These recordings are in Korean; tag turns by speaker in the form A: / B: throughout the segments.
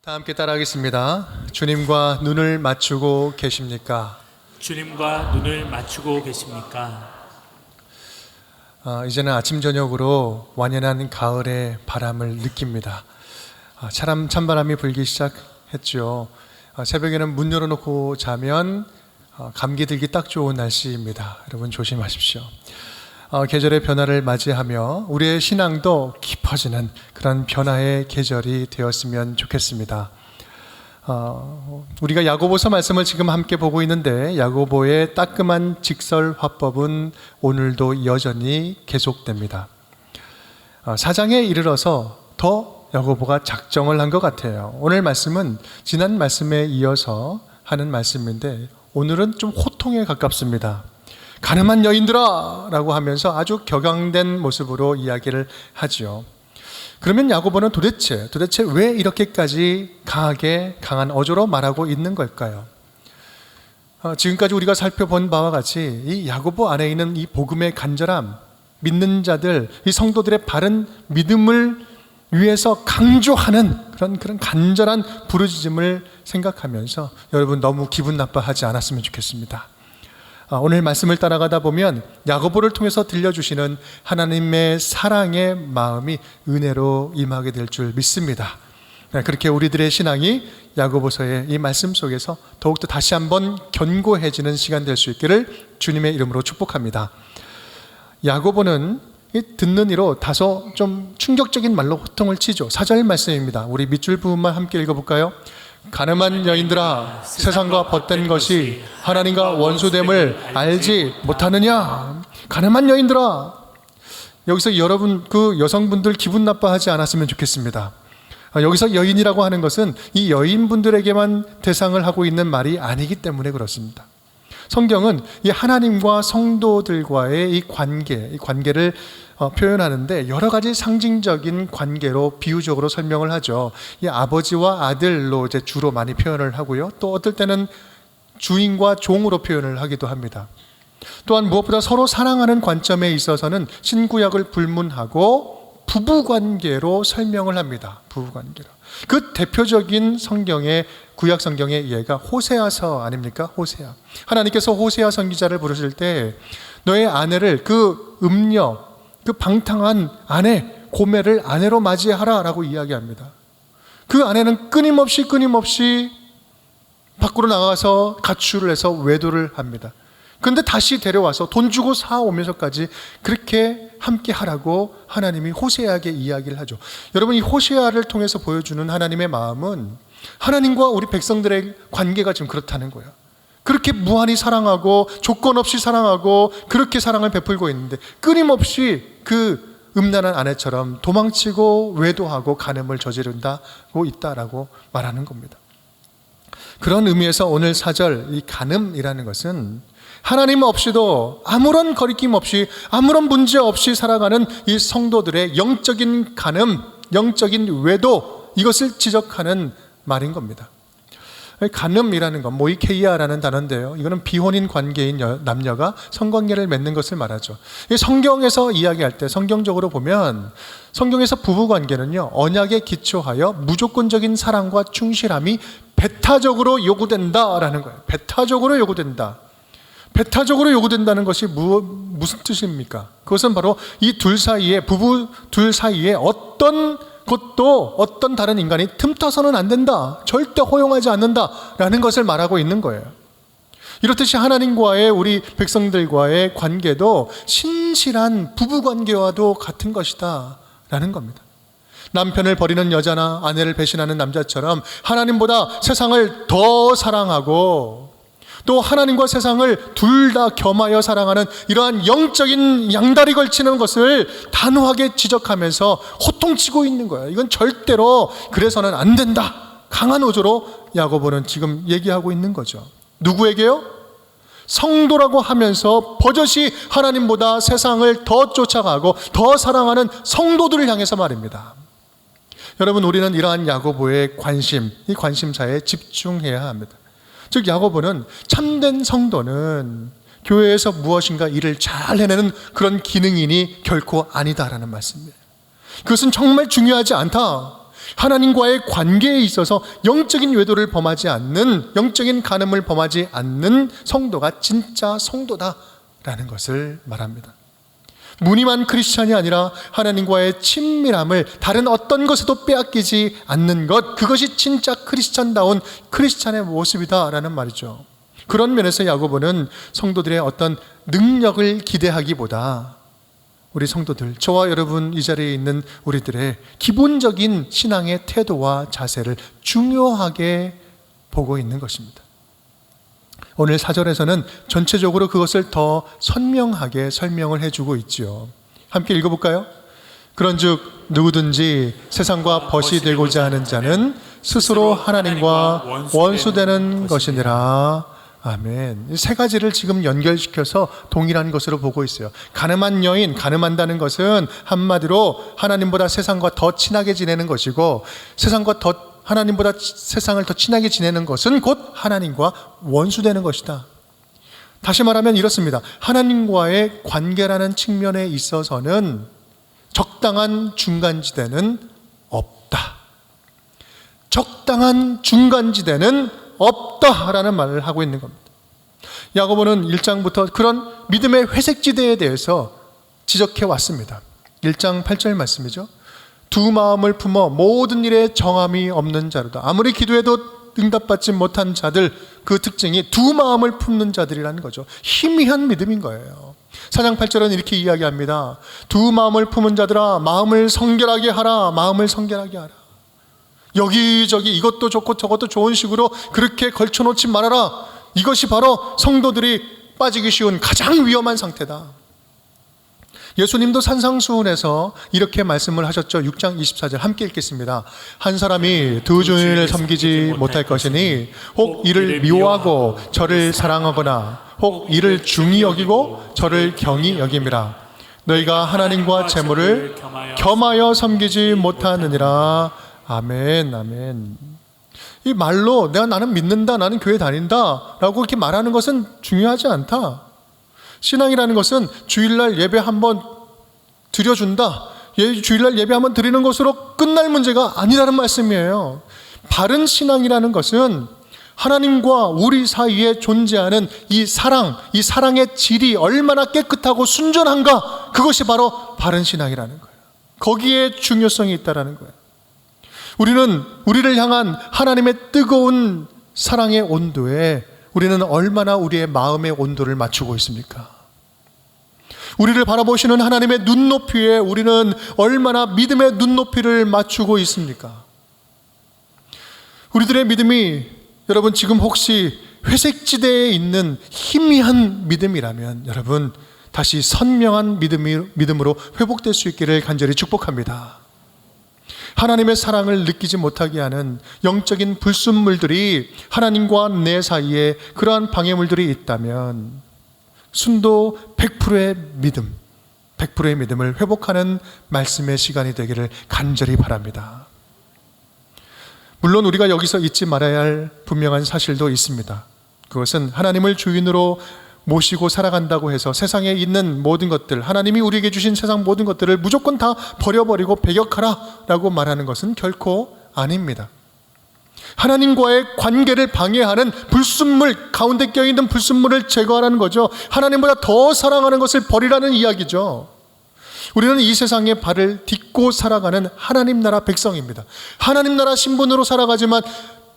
A: 다 함께 따라하겠습니다. 주님과 눈을 맞추고 계십니까?
B: 주님과 눈을 맞추고 계십니까?
A: 이제는 아침 저녁으로 완연한 가을의 바람을 느낍니다. 찬바람이 불기 시작했죠. 새벽에는 문 열어놓고 자면 감기 들기 딱 좋은 날씨입니다. 여러분 조심하십시오. 계절의 변화를 맞이하며 우리의 신앙도 깊어지는 그런 변화의 계절이 되었으면 좋겠습니다. 우리가 야고보서 말씀을 지금 함께 보고 있는데 야고보의 따끔한 직설 화법은 오늘도 여전히 계속됩니다. 4장에 이르러서 더 야고보가 작정을 한 것 같아요. 오늘 말씀은 지난 말씀에 이어서 하는 말씀인데 오늘은 좀 호통에 가깝습니다. 가늠한 여인들아 라고 하면서 아주 격앙된 모습으로 이야기를 하죠. 그러면 야고보는 도대체 왜 이렇게까지 강한 어조로 말하고 있는 걸까요? 지금까지 우리가 살펴본 바와 같이 이 야고보 안에 있는 이 복음의 간절함, 믿는 자들, 이 성도들의 바른 믿음을 위해서 강조하는 그런 간절한 부르짖음을 생각하면서 여러분 너무 기분 나빠하지 않았으면 좋겠습니다. 오늘 말씀을 따라가다 보면 야고보를 통해서 들려주시는 하나님의 사랑의 마음이 은혜로 임하게 될 줄 믿습니다. 그렇게 우리들의 신앙이 야고보서의 이 말씀 속에서 더욱더 다시 한번 견고해지는 시간 될 수 있기를 주님의 이름으로 축복합니다. 야고보는 듣는 이로 다소 좀 충격적인 말로 호통을 치죠. 4절 말씀입니다. 우리 밑줄 부분만 함께 읽어볼까요? 가늠한 여인들아, 세상과 벗된 것이 하나님과 원수됨을 알지 못하느냐? 가늠한 여인들아. 여기서 여러분 그 여성분들 기분 나빠하지 않았으면 좋겠습니다. 여기서 여인이라고 하는 것은 이 여인분들에게만 대상을 하고 있는 말이 아니기 때문에 그렇습니다. 성경은 이 하나님과 성도들과의 이 관계를 표현하는데 여러 가지 상징적인 관계로 비유적으로 설명을 하죠. 이 아버지와 아들로 이제 주로 많이 표현을 하고요. 또 어떨 때는 주인과 종으로 표현을 하기도 합니다. 또한 무엇보다 서로 사랑하는 관점에 있어서는 신구약을 불문하고 부부관계로 설명을 합니다. 부부관계로. 그 대표적인 성경의 구약 성경의 예가 호세아서 아닙니까? 호세아. 하나님께서 호세아 선지자를 부르실 때 너의 아내를 그 음녀 그 방탕한 아내, 고멜을 아내로 맞이하라 라고 이야기합니다. 그 아내는 끊임없이 밖으로 나가서 가출을 해서 외도를 합니다. 그런데 다시 데려와서 돈 주고 사오면서까지 그렇게 함께 하라고 하나님이 호세아에게 이야기를 하죠. 여러분 이 호세아를 통해서 보여주는 하나님의 마음은 하나님과 우리 백성들의 관계가 지금 그렇다는 거예요. 그렇게 무한히 사랑하고 조건 없이 사랑하고 그렇게 사랑을 베풀고 있는데 끊임없이 그 음란한 아내처럼 도망치고 외도하고 간음을 저지른다고 있다라고 말하는 겁니다. 그런 의미에서 오늘 4절 이 간음이라는 것은 하나님 없이도 아무런 거리낌 없이 아무런 문제 없이 살아가는 이 성도들의 영적인 간음, 영적인 외도 이것을 지적하는 말인 겁니다. 간음이라는 건 모이케이아라는 단어인데요. 이거는 비혼인 관계인 남녀가 성관계를 맺는 것을 말하죠. 성경에서 이야기할 때 성경적으로 보면 성경에서 부부관계는요 언약에 기초하여 무조건적인 사랑과 충실함이 배타적으로 요구된다라는 거예요. 배타적으로 요구된다. 배타적으로 요구된다는 것이 무슨 뜻입니까? 그것은 바로 이 둘 사이에 부부 둘 사이에 어떤 것도 어떤 다른 인간이 틈타서는 안 된다. 절대 허용하지 않는다라는 것을 말하고 있는 거예요. 이렇듯이 하나님과의 우리 백성들과의 관계도 신실한 부부관계와도 같은 것이다 라는 겁니다. 남편을 버리는 여자나 아내를 배신하는 남자처럼 하나님보다 세상을 더 사랑하고 또 하나님과 세상을 둘 다 겸하여 사랑하는 이러한 영적인 양다리 걸치는 것을 단호하게 지적하면서 호통치고 있는 거예요. 이건 절대로 그래서는 안 된다. 강한 어조로 야고보는 지금 얘기하고 있는 거죠. 누구에게요? 성도라고 하면서 버젓이 하나님보다 세상을 더 쫓아가고 더 사랑하는 성도들을 향해서 말입니다. 여러분 우리는 이러한 야고보의 관심, 이 관심사에 집중해야 합니다. 즉 야고보는 참된 성도는 교회에서 무엇인가 일을 잘 해내는 그런 기능인이 결코 아니다라는 말씀이에요. 그것은 정말 중요하지 않다. 하나님과의 관계에 있어서 영적인 외도를 범하지 않는, 영적인 간음을 범하지 않는 성도가 진짜 성도다라는 것을 말합니다. 무늬만 크리스찬이 아니라 하나님과의 친밀함을 다른 어떤 것에도 빼앗기지 않는 것, 그것이 진짜 크리스찬다운 크리스찬의 모습이다라는 말이죠. 그런 면에서 야고보는 성도들의 어떤 능력을 기대하기보다 우리 성도들, 저와 여러분 이 자리에 있는 우리들의 기본적인 신앙의 태도와 자세를 중요하게 보고 있는 것입니다. 오늘 4절에서는 전체적으로 그것을 더 선명하게 설명을 해주고 있죠. 함께 읽어볼까요? 그런즉 누구든지 세상과 벗이 되고자 하는 자는 스스로 하나님과 원수되는 것이니라. 아멘. 이 세 가지를 지금 연결시켜서 동일한 것으로 보고 있어요. 가늠한 여인, 가늠한다는 것은 한마디로 하나님보다 세상과 더 친하게 지내는 것이고, 하나님보다 세상을 더 친하게 지내는 것은 곧 하나님과 원수되는 것이다. 다시 말하면 이렇습니다. 하나님과의 관계라는 측면에 있어서는 적당한 중간지대는 없다. 적당한 중간지대는 없다라는 말을 하고 있는 겁니다. 야고보는 1장부터 그런 믿음의 회색지대에 대해서 지적해 왔습니다. 1장 8절 말씀이죠. 두 마음을 품어 모든 일에 정함이 없는 자로다. 아무리 기도해도 응답받지 못한 자들, 그 특징이 두 마음을 품는 자들이라는 거죠. 희미한 믿음인 거예요. 4장 8절은 이렇게 이야기합니다. 두 마음을 품은 자들아, 마음을 성결하게 하라. 마음을 성결하게 하라. 여기저기 이것도 좋고 저것도 좋은 식으로 그렇게 걸쳐놓지 말아라. 이것이 바로 성도들이 빠지기 쉬운 가장 위험한 상태다. 예수님도 산상수훈에서 이렇게 말씀을 하셨죠. 6장 24절 함께 읽겠습니다. 한 사람이 두 주인을 섬기지 못할 것이니 혹 이를 미워하고 저를 사랑하거나 혹 이를 중히 여기고 저를 경히 여김이라. 너희가 하나님과 재물을 겸하여 섬기지 못하느니라. 아멘, 아멘. 이 말로 나는 믿는다, 나는 교회 다닌다 라고 이렇게 말하는 것은 중요하지 않다. 신앙이라는 것은 주일날 예배 한번 드려준다, 주일날 예배 한번 드리는 것으로 끝날 문제가 아니라는 말씀이에요. 바른 신앙이라는 것은 하나님과 우리 사이에 존재하는 이 사랑의 질이 얼마나 깨끗하고 순전한가, 그것이 바로 바른 신앙이라는 거예요. 거기에 중요성이 있다는 거예요. 우리는 우리를 향한 하나님의 뜨거운 사랑의 온도에 우리는 얼마나 우리의 마음의 온도를 맞추고 있습니까? 우리를 바라보시는 하나님의 눈높이에 우리는 얼마나 믿음의 눈높이를 맞추고 있습니까? 우리들의 믿음이 여러분 지금 혹시 회색지대에 있는 희미한 믿음이라면 여러분 다시 선명한 믿음으로 회복될 수 있기를 간절히 축복합니다. 하나님의 사랑을 느끼지 못하게 하는 영적인 불순물들이 하나님과 내 사이에 그러한 방해물들이 있다면 순도 100%의 믿음, 100%의 믿음을 회복하는 말씀의 시간이 되기를 간절히 바랍니다. 물론 우리가 여기서 잊지 말아야 할 분명한 사실도 있습니다. 그것은 하나님을 주인으로 모시고 살아간다고 해서 세상에 있는 모든 것들, 하나님이 우리에게 주신 세상 모든 것들을 무조건 다 버려버리고 배격하라 라고 말하는 것은 결코 아닙니다. 하나님과의 관계를 방해하는 불순물, 가운데 껴있는 불순물을 제거하라는 거죠. 하나님보다 더 사랑하는 것을 버리라는 이야기죠. 우리는 이 세상에 발을 딛고 살아가는 하나님 나라 백성입니다. 하나님 나라 신분으로 살아가지만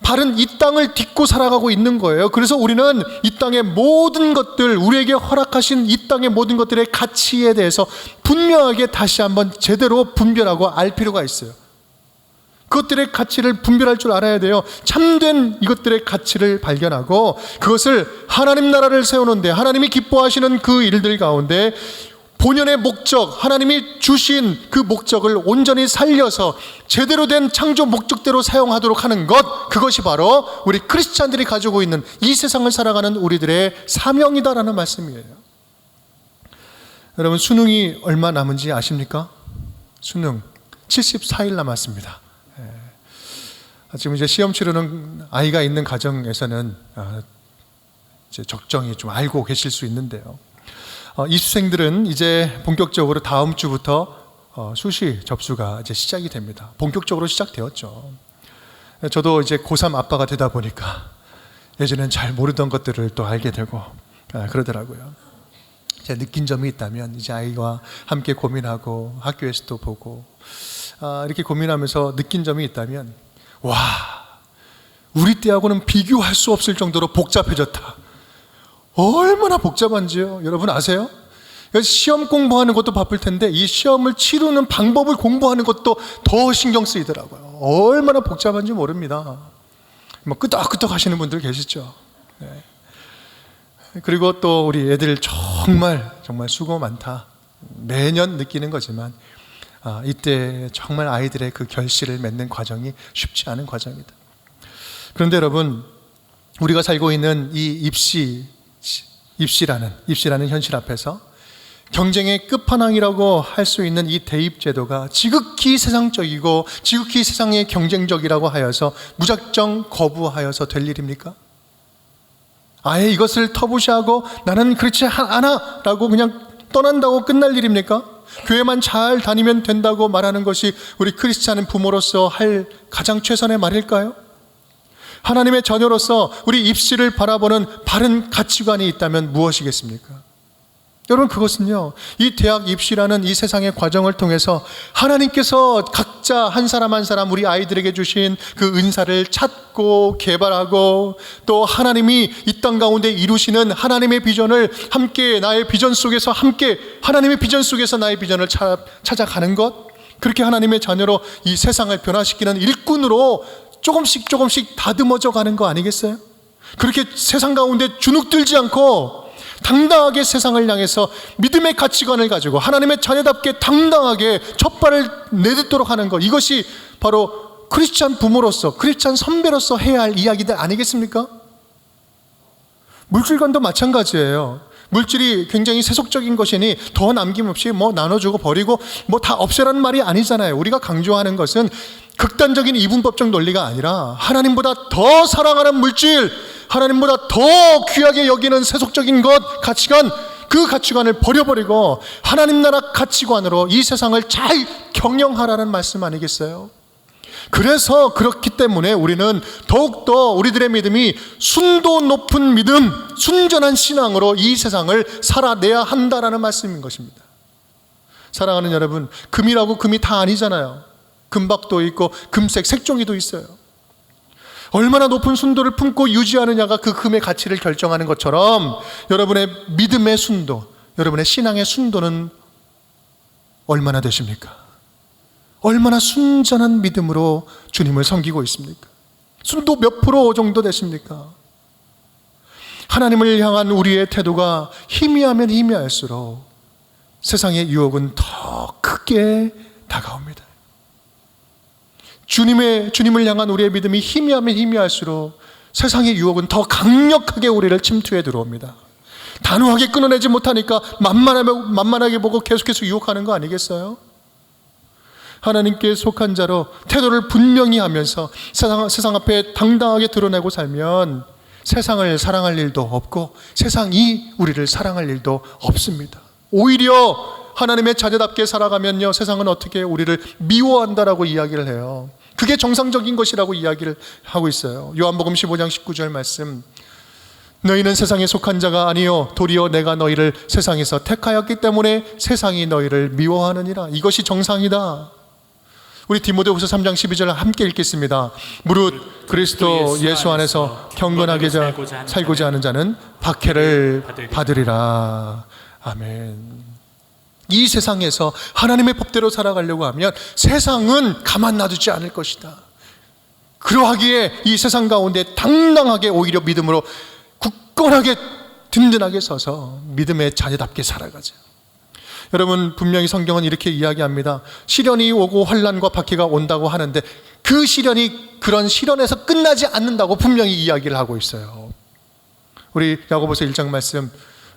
A: 발은 이 땅을 딛고 살아가고 있는 거예요. 그래서 우리는 이 땅의 모든 것들, 우리에게 허락하신 이 땅의 모든 것들의 가치에 대해서 분명하게 다시 한번 제대로 분별하고 알 필요가 있어요. 그것들의 가치를 분별할 줄 알아야 돼요. 참된 이것들의 가치를 발견하고 그것을 하나님 나라를 세우는데, 하나님이 기뻐하시는 그 일들 가운데 본연의 목적, 하나님이 주신 그 목적을 온전히 살려서 제대로 된 창조 목적대로 사용하도록 하는 것, 그것이 바로 우리 크리스찬들이 가지고 있는 이 세상을 살아가는 우리들의 사명이다라는 말씀이에요. 여러분, 수능이 얼마 남은지 아십니까? 수능 74일 남았습니다. 지금 이제 시험 치르는 아이가 있는 가정에서는 이제 적정히 좀 알고 계실 수 있는데요. 입수생들은 이제 본격적으로 다음 주부터 수시 접수가 이제 시작이 됩니다. 본격적으로 시작되었죠. 저도 이제 고3 아빠가 되다 보니까 예전엔 잘 모르던 것들을 또 알게 되고 그러더라고요. 제가 느낀 점이 있다면 이제 아이와 함께 고민하고 학교에서도 보고 이렇게 고민하면서 느낀 점이 있다면 와, 우리 때하고는 비교할 수 없을 정도로 복잡해졌다. 얼마나 복잡한지요. 여러분 아세요? 시험 공부하는 것도 바쁠 텐데 이 시험을 치르는 방법을 공부하는 것도 더 신경 쓰이더라고요. 얼마나 복잡한지 모릅니다. 뭐 끄덕끄덕 하시는 분들 계시죠. 네. 그리고 또 우리 애들 정말 수고 많다. 매년 느끼는 거지만 이때 정말 아이들의 그 결실을 맺는 과정이 쉽지 않은 과정이다. 그런데 여러분, 우리가 살고 있는 이 입시라는 현실 앞에서 경쟁의 끝판왕이라고 할 수 있는 이 대입제도가 지극히 세상적이고 지극히 세상에 경쟁적이라고 하여서 무작정 거부하여서 될 일입니까? 아예 이것을 터부시하고 나는 그렇지 않아 라고 그냥 떠난다고 끝날 일입니까? 교회만 잘 다니면 된다고 말하는 것이 우리 크리스찬 부모로서 할 가장 최선의 말일까요? 하나님의 자녀로서 우리 입시를 바라보는 바른 가치관이 있다면 무엇이겠습니까? 여러분, 그것은요, 이 대학 입시라는 이 세상의 과정을 통해서 하나님께서 각자 한 사람 한 사람 우리 아이들에게 주신 그 은사를 찾고 개발하고 또 하나님이 이 땅 가운데 이루시는 하나님의 비전을 함께 나의 비전 속에서 함께 하나님의 비전 속에서 나의 비전을 찾아가는 것, 그렇게 하나님의 자녀로 이 세상을 변화시키는 일꾼으로 조금씩 다듬어져 가는 거 아니겠어요? 그렇게 세상 가운데 주눅들지 않고 당당하게 세상을 향해서 믿음의 가치관을 가지고 하나님의 자녀답게 당당하게 첫 발을 내딛도록 하는 것, 이것이 바로 크리스찬 부모로서 크리스찬 선배로서 해야 할 이야기들 아니겠습니까? 물질관도 마찬가지예요. 물질이 굉장히 세속적인 것이니 더 남김없이 나눠주고 버리고 다 없애라는 말이 아니잖아요. 우리가 강조하는 것은 극단적인 이분법적 논리가 아니라 하나님보다 더 사랑하는 물질, 하나님보다 더 귀하게 여기는 세속적인 것, 가치관, 그 가치관을 버려버리고 하나님 나라 가치관으로 이 세상을 잘 경영하라는 말씀 아니겠어요? 그래서 그렇기 때문에 우리는 더욱더 우리들의 믿음이 순도 높은 믿음, 순전한 신앙으로 이 세상을 살아내야 한다라는 말씀인 것입니다. 사랑하는 여러분, 금이라고 금이 다 아니잖아요. 금박도 있고 금색, 색종이도 있어요. 얼마나 높은 순도를 품고 유지하느냐가 그 금의 가치를 결정하는 것처럼 여러분의 믿음의 순도, 여러분의 신앙의 순도는 얼마나 되십니까? 얼마나 순전한 믿음으로 주님을 섬기고 있습니까? 순도 몇 프로 정도 되십니까? 하나님을 향한 우리의 태도가 희미하면 희미할수록 세상의 유혹은 더 크게 다가옵니다. 주님을 향한 우리의 믿음이 희미하면 희미할수록 세상의 유혹은 더 강력하게 우리를 침투해 들어옵니다. 단호하게 끊어내지 못하니까 만만하게 보고 계속해서 유혹하는 거 아니겠어요? 하나님께 속한 자로 태도를 분명히 하면서 세상 앞에 당당하게 드러내고 살면 세상을 사랑할 일도 없고 세상이 우리를 사랑할 일도 없습니다. 오히려 하나님의 자녀답게 살아가면요, 세상은 어떻게 우리를 미워한다라고 이야기를 해요. 그게 정상적인 것이라고 이야기를 하고 있어요. 요한복음 15장 19절 말씀, 너희는 세상에 속한 자가 아니요 도리어 내가 너희를 세상에서 택하였기 때문에 세상이 너희를 미워하느니라. 이것이 정상이다. 우리 디모데후서 3장 12절 함께 읽겠습니다. 무릇 그리스도 예수 안에서 경건하게 살고자 하는 자는 박해를 받으리라. 아멘. 이 세상에서 하나님의 법대로 살아가려고 하면 세상은 가만 놔두지 않을 것이다. 그러하기에 이 세상 가운데 당당하게 오히려 믿음으로 굳건하게 든든하게 서서 믿음의 자녀답게 살아가자. 여러분, 분명히 성경은 이렇게 이야기합니다. 시련이 오고 환난과 박해가 온다고 하는데 그 시련이 그런 시련에서 끝나지 않는다고 분명히 이야기를 하고 있어요. 우리 야고보서 1장 말씀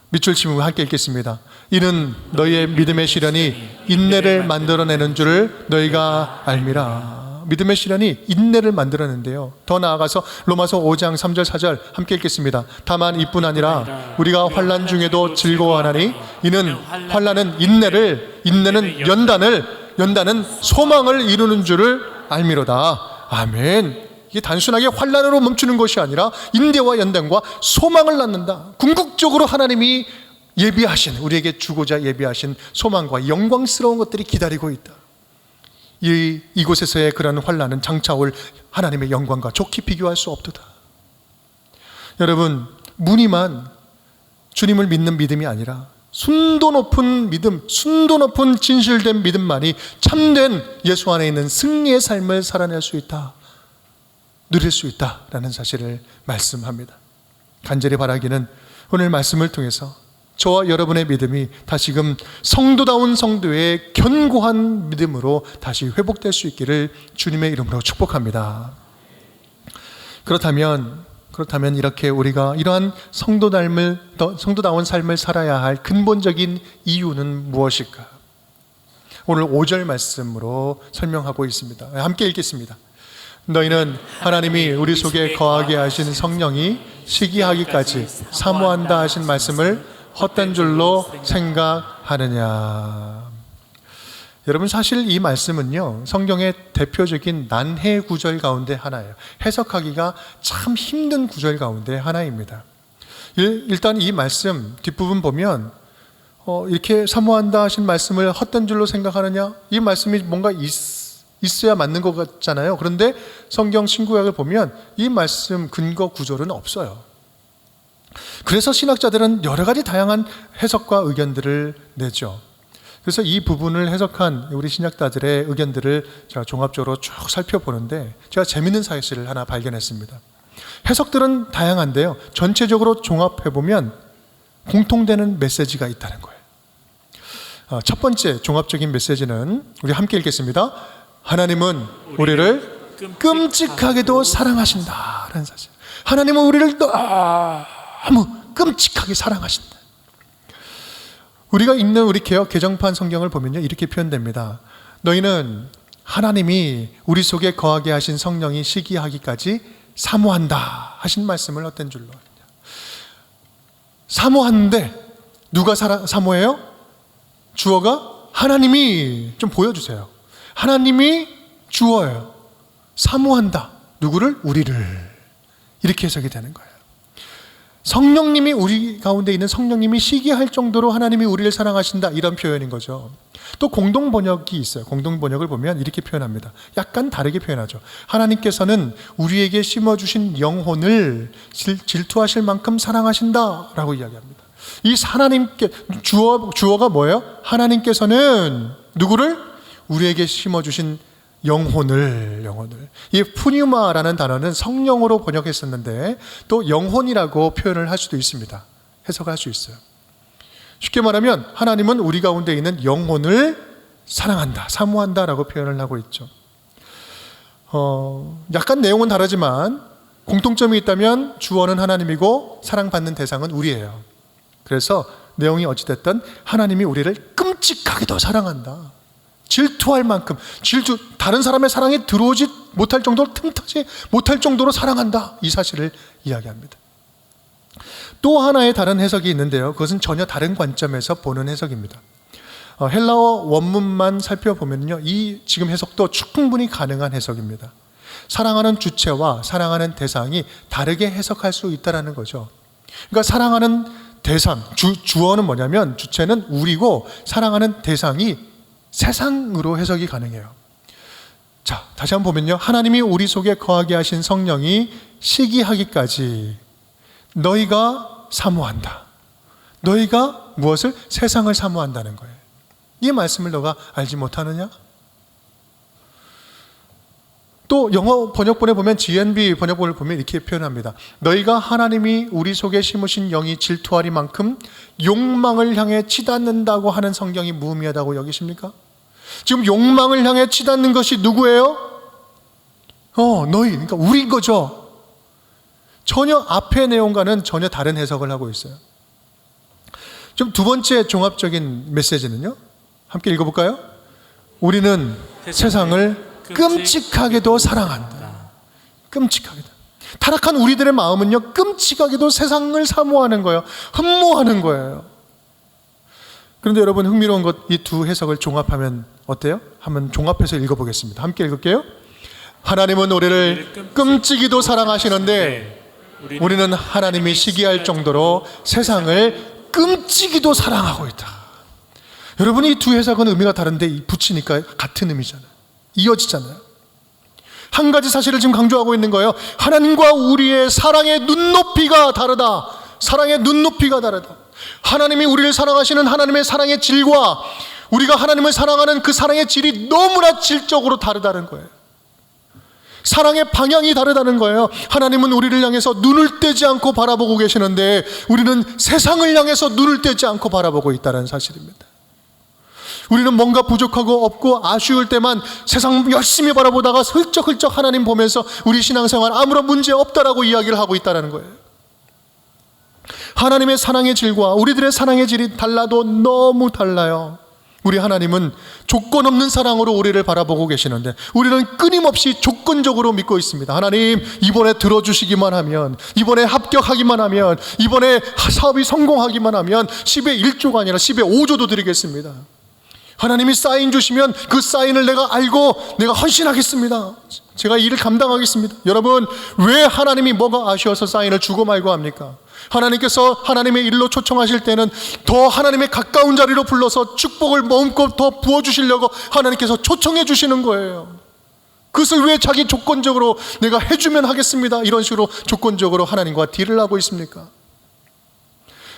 A: 밑줄 치면 함께 읽겠습니다. 이는 너희의 믿음의 시련이 인내를 만들어내는 줄을 너희가 알미라. 믿음의 시련이 인내를 만들어낸대요. 더 나아가서 로마서 5장 3절 4절 함께 읽겠습니다. 다만 이뿐 아니라 우리가 환난 중에도 즐거워하나니 이는 환난은 인내를, 인내는 연단을, 연단은 소망을 이루는 줄을 알미로다. 아멘. 이게 단순하게 환난으로 멈추는 것이 아니라 인대와 연단과 소망을 낳는다. 궁극적으로 하나님이 예비하신, 우리에게 주고자 예비하신 소망과 영광스러운 것들이 기다리고 있다. 이곳에서의 그런 환난은 장차 올 하나님의 영광과 좋게 비교할 수 없도다. 여러분, 무늬만 주님을 믿는 믿음이 아니라 순도 높은 믿음, 순도 높은 진실된 믿음만이 참된 예수 안에 있는 승리의 삶을 살아낼 수 있다, 누릴 수 있다라는 사실을 말씀합니다. 간절히 바라기는 오늘 말씀을 통해서 저와 여러분의 믿음이 다시금 성도다운 성도의 견고한 믿음으로 다시 회복될 수 있기를 주님의 이름으로 축복합니다. 그렇다면 이렇게 우리가 이러한 성도다운 삶을 살아야 할 근본적인 이유는 무엇일까? 오늘 5절 말씀으로 설명하고 있습니다. 함께 읽겠습니다. 너희는 하나님이 우리 속에 거하게 하신 성령이 시기하기까지 사모한다 하신 말씀을 헛된 줄로 생각하느냐. 여러분, 사실 이 말씀은요, 성경의 대표적인 난해 구절 가운데 하나예요. 해석하기가 참 힘든 구절 가운데 하나입니다. 일단 이 말씀 뒷부분 보면 이렇게 사모한다 하신 말씀을 헛된 줄로 생각하느냐, 이 말씀이 뭔가 있어야 맞는 것 같잖아요. 그런데 성경 신구약을 보면 이 말씀 근거 구절은 없어요. 그래서 신학자들은 여러 가지 다양한 해석과 의견들을 내죠. 그래서 이 부분을 해석한 우리 신학자들의 의견들을 제가 종합적으로 쭉 살펴보는데 제가 재밌는 사실을 하나 발견했습니다. 해석들은 다양한데요, 전체적으로 종합해보면 공통되는 메시지가 있다는 거예요. 첫 번째 종합적인 메시지는 우리 함께 읽겠습니다. 하나님은 우리를 끔찍하게도 사랑하신다라는 사실. 하나님은 우리를 너무 끔찍하게 사랑하신다. 우리가 읽는 우리 개역 개정판 성경을 보면요, 이렇게 표현됩니다. 너희는 하나님이 우리 속에 거하게 하신 성령이 시기하기까지 사모한다 하신 말씀을 어떤 줄로 하느냐. 사모하는데 누가 사모해요? 주어가 하나님이. 좀 보여주세요. 하나님이 주어예요. 사모한다. 누구를? 우리를. 이렇게 해석이 되는 거예요. 성령님이, 우리 가운데 있는 성령님이 시기할 정도로 하나님이 우리를 사랑하신다, 이런 표현인 거죠. 또 공동 번역이 있어요. 공동 번역을 보면 이렇게 표현합니다. 약간 다르게 표현하죠. 하나님께서는 우리에게 심어주신 영혼을 질투하실 만큼 사랑하신다 라고 이야기합니다. 이 하나님께, 주어가 뭐예요? 하나님께서는 누구를? 우리에게 심어주신 영혼을. 이 푸뉴마라는 단어는 성령으로 번역했었는데 또 영혼이라고 표현을 할 수도 있습니다. 해석할 수 있어요. 쉽게 말하면 하나님은 우리 가운데 있는 영혼을 사랑한다, 사모한다 라고 표현을 하고 있죠. 약간 내용은 다르지만 공통점이 있다면 주어는 하나님이고 사랑받는 대상은 우리예요. 그래서 내용이 어찌됐든 하나님이 우리를 끔찍하게도 사랑한다. 질투할 만큼, 다른 사람의 사랑에 들어오지 못할 정도로, 틈타지 못할 정도로 사랑한다, 이 사실을 이야기합니다. 또 하나의 다른 해석이 있는데요, 그것은 전혀 다른 관점에서 보는 해석입니다. 헬라어 원문만 살펴보면요, 이 지금 해석도 충분히 가능한 해석입니다. 사랑하는 주체와 사랑하는 대상이 다르게 해석할 수 있다는 거죠. 그러니까 사랑하는 대상, 주어는 뭐냐면 주체는 우리고 사랑하는 대상이 세상으로 해석이 가능해요. 자, 다시 한번 보면요, 하나님이 우리 속에 거하게 하신 성령이 시기하기까지 너희가 사모한다. 너희가 무엇을? 세상을 사모한다는 거예요. 이 말씀을 너가 알지 못하느냐? 또 영어 번역본에 보면, GNB 번역본을 보면 이렇게 표현합니다. 너희가 하나님이 우리 속에 심으신 영이 질투하리만큼 욕망을 향해 치닫는다고 하는 성경이 무의미하다고 여기십니까? 지금 욕망을 향해 치닫는 것이 누구예요? 너희, 그러니까 우리인 거죠. 전혀 앞의 내용과는 전혀 다른 해석을 하고 있어요. 좀 두 번째 종합적인 메시지는요, 함께 읽어볼까요? 우리는 세상을 끔찍하게도 사랑한다. 끔찍하게도. 타락한 우리들의 마음은요, 끔찍하게도 세상을 사모하는 거예요. 흠모하는 거예요. 그런데 여러분, 흥미로운 것, 이 두 해석을 종합하면 어때요? 한번 종합해서 읽어보겠습니다. 함께 읽을게요. 하나님은 우리를 끔찍이도 사랑하시는데 우리는 하나님이 시기할 정도로 세상을 끔찍이도 사랑하고 있다. 여러분, 이 두 해석은 의미가 다른데 붙이니까 같은 의미잖아요. 이어지잖아요. 한 가지 사실을 지금 강조하고 있는 거예요. 하나님과 우리의 사랑의 눈높이가 다르다. 사랑의 눈높이가 다르다. 하나님이 우리를 사랑하시는 하나님의 사랑의 질과 우리가 하나님을 사랑하는 그 사랑의 질이 너무나 질적으로 다르다는 거예요. 사랑의 방향이 다르다는 거예요. 하나님은 우리를 향해서 눈을 떼지 않고 바라보고 계시는데 우리는 세상을 향해서 눈을 떼지 않고 바라보고 있다는 사실입니다. 우리는 뭔가 부족하고 없고 아쉬울 때만 세상 열심히 바라보다가 훌쩍훌쩍 하나님 보면서 우리 신앙생활 아무런 문제 없다라고 이야기를 하고 있다는 거예요. 하나님의 사랑의 질과 우리들의 사랑의 질이 달라도 너무 달라요. 우리 하나님은 조건 없는 사랑으로 우리를 바라보고 계시는데 우리는 끊임없이 조건적으로 믿고 있습니다. 하나님, 이번에 들어주시기만 하면, 이번에 합격하기만 하면, 이번에 사업이 성공하기만 하면 10의 1조가 아니라 10의 5조도 드리겠습니다. 하나님이 사인 주시면 그 사인을 내가 알고 내가 헌신하겠습니다. 제가 이 일을 감당하겠습니다. 여러분, 왜 하나님이 뭐가 아쉬워서 사인을 주고 말고 합니까? 하나님께서 하나님의 일로 초청하실 때는 더 하나님의 가까운 자리로 불러서 축복을 마음껏 더 부어주시려고 하나님께서 초청해 주시는 거예요. 그것을 왜 자기 조건적으로 내가 해주면 하겠습니다, 이런 식으로 조건적으로 하나님과 딜을 하고 있습니까?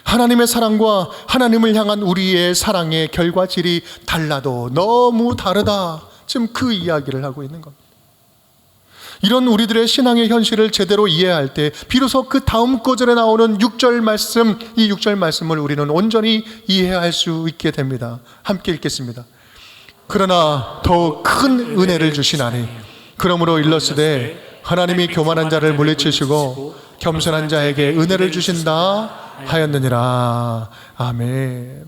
A: 하나님의 사랑과 하나님을 향한 우리의 사랑의 결과질이 달라도 너무 다르다. 지금 그 이야기를 하고 있는 겁니다. 이런 우리들의 신앙의 현실을 제대로 이해할 때 비로소 그 다음 구절에 나오는 6절 말씀, 이 6절 말씀을 우리는 온전히 이해할 수 있게 됩니다. 함께 읽겠습니다. 그러나 더욱 큰 은혜를 주시나니 그러므로 일렀으되 하나님이 교만한 자를 물리치시고 겸손한 자에게 은혜를 주신다 하였느니라. 아멘.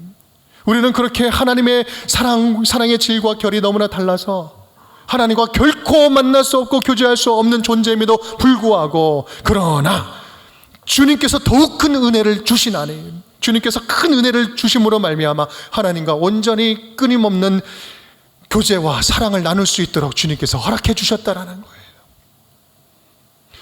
A: 우리는 그렇게 하나님의 사랑의 질과 결이 너무나 달라서 하나님과 결코 만날 수 없고 교제할 수 없는 존재임에도 불구하고, 그러나 주님께서 더욱 큰 은혜를 주시나니, 주님께서 큰 은혜를 주심으로 말미암아 하나님과 온전히 끊임없는 교제와 사랑을 나눌 수 있도록 주님께서 허락해 주셨다라는 거예요.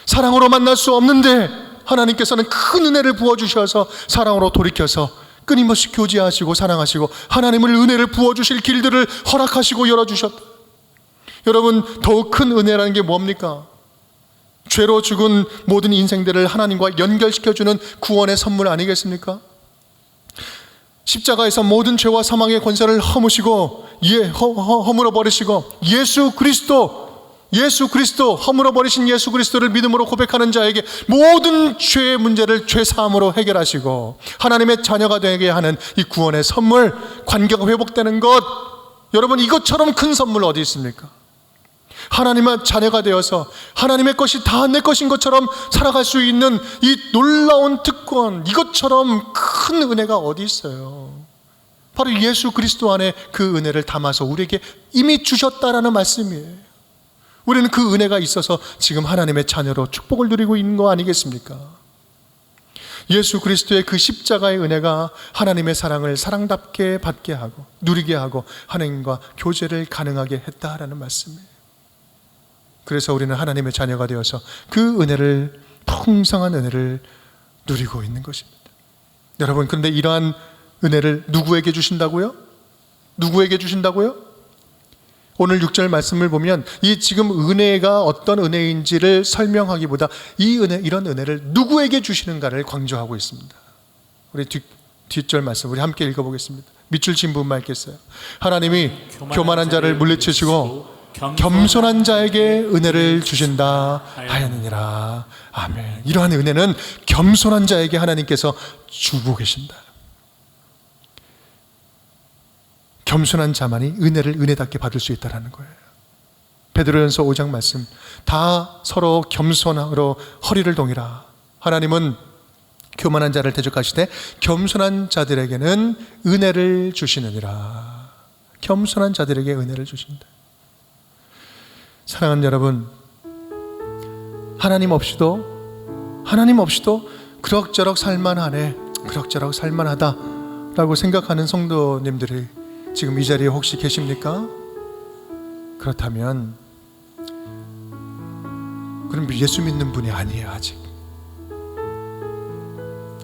A: 사랑으로 만날 수 없는데 하나님께서는 큰 은혜를 부어주셔서 사랑으로 돌이켜서 끊임없이 교제하시고 사랑하시고 하나님을 은혜를 부어주실 길들을 허락하시고 열어주셨다. 여러분, 더욱 큰 은혜라는 게 뭡니까? 죄로 죽은 모든 인생들을 하나님과 연결시켜주는 구원의 선물 아니겠습니까? 십자가에서 모든 죄와 사망의 권세를 허물어 버리시고 예수 그리스도 허물어 버리신 예수 그리스도를 믿음으로 고백하는 자에게 모든 죄의 문제를 죄사함으로 해결하시고 하나님의 자녀가 되게 하는 이 구원의 선물, 관계가 회복되는 것, 여러분, 이것처럼 큰 선물 어디 있습니까? 하나님의 자녀가 되어서 하나님의 것이 다 내 것인 것처럼 살아갈 수 있는 이 놀라운 특권, 이것처럼 큰 은혜가 어디 있어요? 바로 예수 그리스도 안에 그 은혜를 담아서 우리에게 이미 주셨다라는 말씀이에요. 우리는 그 은혜가 있어서 지금 하나님의 자녀로 축복을 누리고 있는 거 아니겠습니까? 예수 그리스도의 그 십자가의 은혜가 하나님의 사랑을 사랑답게 받게 하고 누리게 하고 하나님과 교제를 가능하게 했다라는 말씀이에요. 그래서 우리는 하나님의 자녀가 되어서 그 은혜를, 풍성한 은혜를 누리고 있는 것입니다. 여러분, 그런데 이러한 은혜를 누구에게 주신다고요? 누구에게 주신다고요? 오늘 6절 말씀을 보면 이 지금 은혜가 어떤 은혜인지를 설명하기보다 이 은혜, 이런 은혜를 누구에게 주시는가를 강조하고 있습니다. 우리 뒷절 말씀 우리 함께 읽어보겠습니다. 밑줄 친 분만 읽겠어요. 하나님이 교만한 자를 물리치시고 겸손한 자에게 은혜를 주신다 하였느니라. 아멘. 이러한 은혜는 겸손한 자에게 하나님께서 주고 계신다. 겸손한 자만이 은혜를 은혜답게 받을 수 있다는 거예요. 베드로전서 5장 말씀, 다 서로 겸손으로 허리를 동이라. 하나님은 교만한 자를 대적하시되 겸손한 자들에게는 은혜를 주시느니라. 겸손한 자들에게 은혜를 주신다. 사랑하는 여러분, 하나님 없이도 그럭저럭 살만하네, 그럭저럭 살만하다 라고 생각하는 성도님들이 지금 이 자리에 혹시 계십니까? 그렇다면 그럼 예수 믿는 분이 아니에요. 아직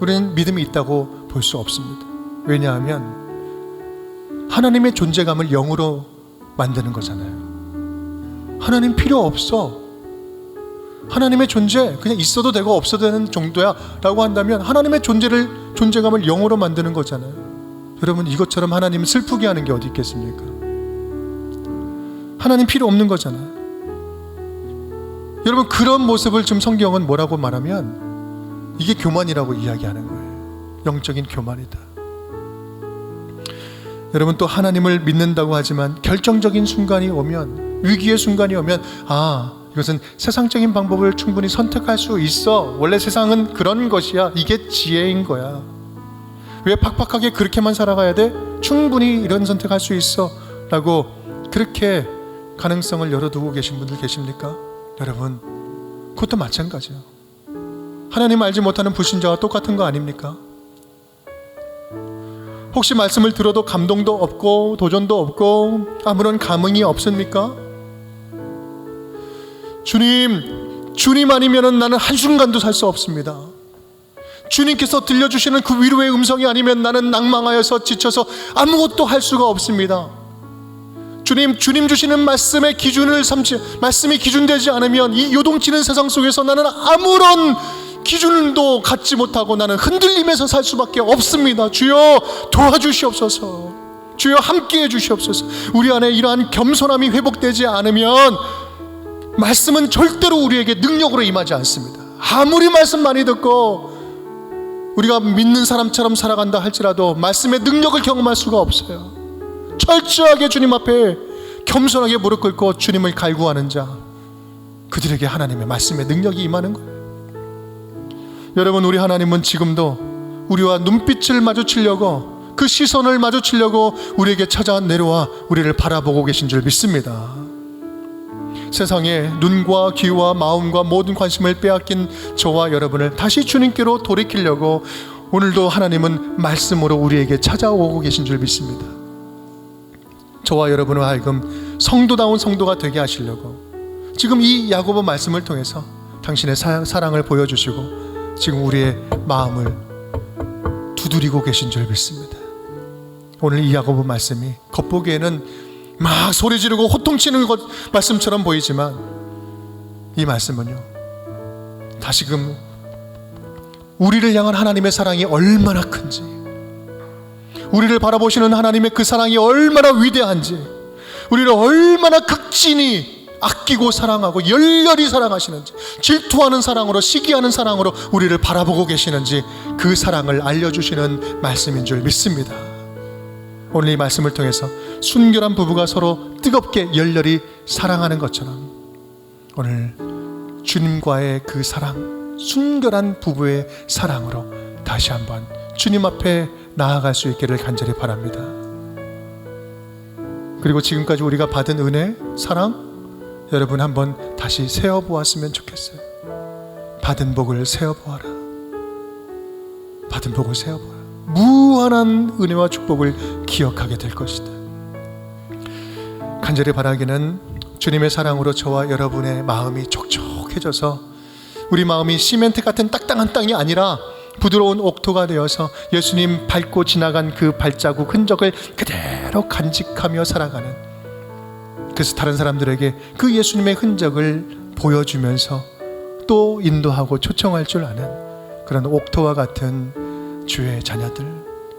A: 우리는 믿음이 있다고 볼 수 없습니다. 왜냐하면 하나님의 존재감을 영으로 만드는 거잖아요. 하나님 필요 없어. 하나님의 존재 그냥 있어도 되고 없어도 되는 정도야 라고 한다면 하나님의 존재감을 영으로 만드는 거잖아요. 여러분, 이것처럼 하나님 슬프게 하는 게 어디 있겠습니까? 하나님 필요 없는 거잖아요. 여러분, 그런 모습을 지금 성경은 뭐라고 말하면 이게 교만이라고 이야기하는 거예요. 영적인 교만이다. 여러분, 또 하나님을 믿는다고 하지만 결정적인 순간이 오면, 위기의 순간이 오면, 이것은 세상적인 방법을 충분히 선택할 수 있어. 원래 세상은 그런 것이야. 이게 지혜인 거야. 왜 팍팍하게 그렇게만 살아가야 돼? 충분히 이런 선택할 수 있어 라고 그렇게 가능성을 열어두고 계신 분들 계십니까? 여러분, 그것도 마찬가지예요. 하나님 알지 못하는 불신자와 똑같은 거 아닙니까? 혹시 말씀을 들어도 감동도 없고 도전도 없고 아무런 감흥이 없습니까? 주님 아니면 나는 한순간도 살 수 없습니다. 주님께서 들려주시는 그 위로의 음성이 아니면 나는 낭망하여서 지쳐서 아무것도 할 수가 없습니다. 주님 주시는 말씀의 기준을 말씀이 기준되지 않으면 이 요동치는 세상 속에서 나는 아무런 기준도 갖지 못하고 나는 흔들림에서 살 수밖에 없습니다. 주여 도와주시옵소서. 주여 함께해 주시옵소서. 우리 안에 이러한 겸손함이 회복되지 않으면 말씀은 절대로 우리에게 능력으로 임하지 않습니다. 아무리 말씀 많이 듣고 우리가 믿는 사람처럼 살아간다 할지라도 말씀의 능력을 경험할 수가 없어요. 철저하게 주님 앞에 겸손하게 무릎 꿇고 주님을 갈구하는 자, 그들에게 하나님의 말씀의 능력이 임하는 거예요. 여러분, 우리 하나님은 지금도 우리와 눈빛을 마주치려고, 그 시선을 마주치려고 우리에게 찾아 내려와 우리를 바라보고 계신 줄 믿습니다. 세상에 눈과 귀와 마음과 모든 관심을 빼앗긴 저와 여러분을 다시 주님께로 돌이키려고 오늘도 하나님은 말씀으로 우리에게 찾아오고 계신 줄 믿습니다. 저와 여러분을 하여금 성도다운 성도가 되게 하시려고 지금 이 야고보 말씀을 통해서 당신의 사랑을 보여주시고 지금 우리의 마음을 두드리고 계신 줄 믿습니다. 오늘 이 야고보 말씀이 겉보기에는 막 소리 지르고 호통치는 것 말씀처럼 보이지만 이 말씀은요, 다시금 우리를 향한 하나님의 사랑이 얼마나 큰지, 우리를 바라보시는 하나님의 그 사랑이 얼마나 위대한지, 우리를 얼마나 극진히 아끼고 사랑하고 열렬히 사랑하시는지, 질투하는 사랑으로, 시기하는 사랑으로 우리를 바라보고 계시는지 그 사랑을 알려주시는 말씀인 줄 믿습니다. 오늘 이 말씀을 통해서 순결한 부부가 서로 뜨겁게 열렬히 사랑하는 것처럼 오늘 주님과의 그 사랑, 순결한 부부의 사랑으로 다시 한번 주님 앞에 나아갈 수 있기를 간절히 바랍니다. 그리고 지금까지 우리가 받은 은혜, 사랑, 여러분 한번 다시 세어보았으면 좋겠어요. 받은 복을 세어보아라. 받은 복을 세어보아라. 무한한 은혜와 축복을 기억하게 될 것이다. 간절히 바라기는 주님의 사랑으로 저와 여러분의 마음이 촉촉해져서 우리 마음이 시멘트 같은 딱딱한 땅이 아니라 부드러운 옥토가 되어서 예수님 밟고 지나간 그 발자국 흔적을 그대로 간직하며 살아가는, 그래서 다른 사람들에게 그 예수님의 흔적을 보여주면서 또 인도하고 초청할 줄 아는 그런 옥토와 같은 주의 자녀들,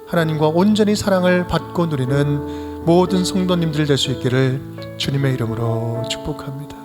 A: 하나님과 온전히 사랑을 받고 누리는 모든 성도님들 될 수 있기를 주님의 이름으로 축복합니다.